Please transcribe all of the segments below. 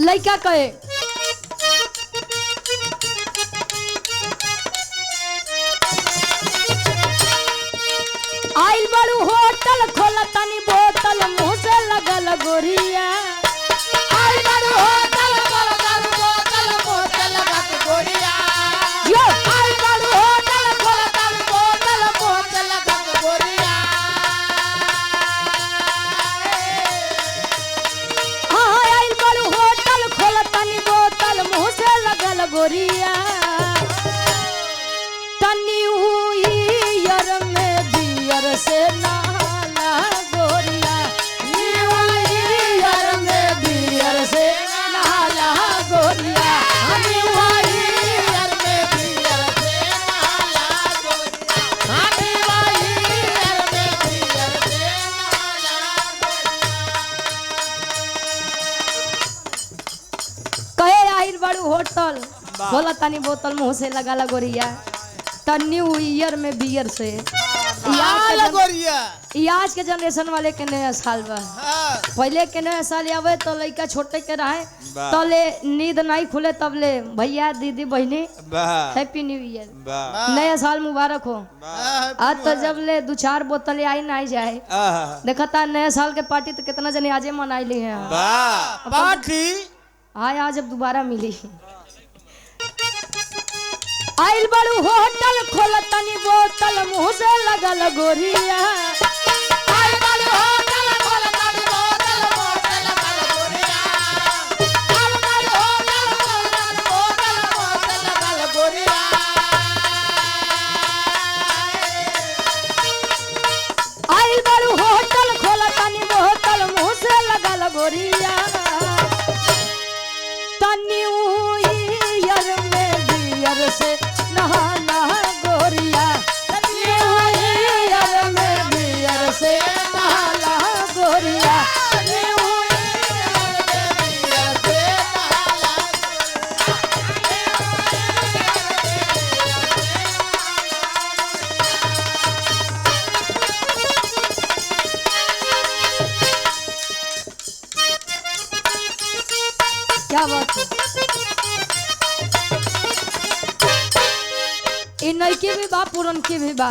लड़का कहे आइल बड़ू होटल खोला तनी बोतल मुंह से लगल गोरिया आइल बड़ू होटल खोला तनी बोतल मुंह से लगल गोरिया यो आइल बड़ू होटल खोला तनी बोतल मुंह से लगल गोरिया हाँ आइल बड़ू होटल खोला तनी बोतल मुंह से लगल गोरिया तनी हुई यर में बियर से नहाला गोरिया न्यूयर में बियर से नहाला गोरिया न्यूयर में बियर से नहाला गोरिया न्यूयर में बियर से नहाला कहे आइल बड़ू होटल बोला तनी बोतल मुंह से लगाला गोरिया न्यू ईयर में बियर से गोरिया आज के जनरेशन वाले के नया साल बा पहले के नया साल आवे तो लड़का छोटे के रहे तले नींद नहीं खुले तब ले भैया दीदी बहनी हैप्पी न्यू ईयर नया साल मुबारक हो। आज तो जब ले 2-4 बोतलें आई ना जाए देखा था नया साल के पार्टी तो कितना जने आजे मनाई ली है पार्टी आय आज अब दोबारा मिली आइल बड़ू होटल खोला तनी बोतल मुंह से लगल गोरिया आइल बड़ू होटल खोला तनी बोतल मुंह से लगल गोरिया आइल बड़ू होटल खोला तनी बोतल मुंह से लगल गोरिया आइल बड़ू होटल खोला तनी बोतल मुंह से लगल गोरिया तनी ईयर में बियर से नहाला गोरिया ईयर में बियर से नहाला गोरिया क्या बात है इन नई भी बा पुरान की भी बा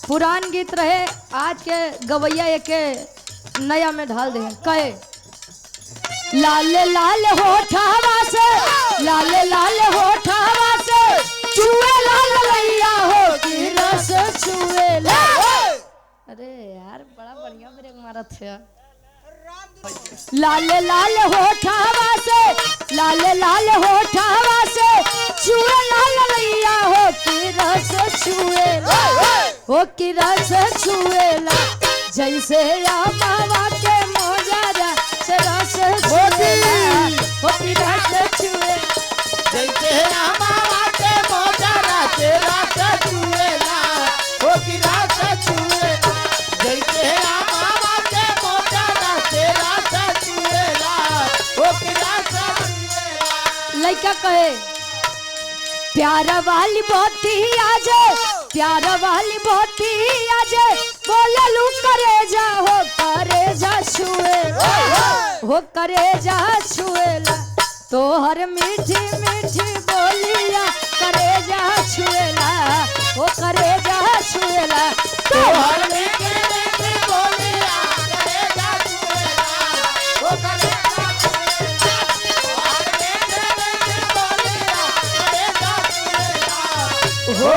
पुरान गीत रहे आज के गवैया एक नया में ढाल दे कहे लाल लाल होठावा से लाल लाल होठावा से चुए लाल लैया हो की रस चुए ला अरे यार बड़ा बढ़िया ब्रेक मारा थे लाल लाल होठावा से लाल लाल होठावा से चुए लाल लैया हो की रस चुएला हो की रस चुएला जैसे मावा के मोजरा से रस चुएला हो की रस चुएला जैसे मावा के मोजरा से रस चुएला हो की रस चुएला जैसे मावा के मोजरा से रस चुएला हो की रस चुएला लड़का कहे प्यारा वाली बोती आजे प्यारा वाली बोती आजे बोले लू करे जा हो करे जा छुएला हो करे जा छुएला तो हर मीठी मीठी बोलिया करे जा छुएला हो करे जा छुएला तो हर मीठी मीठी बोलिया करे जा छुएला हो करे जा छुएला हर मीठी मीठी बोलिया करे जा छुएला हो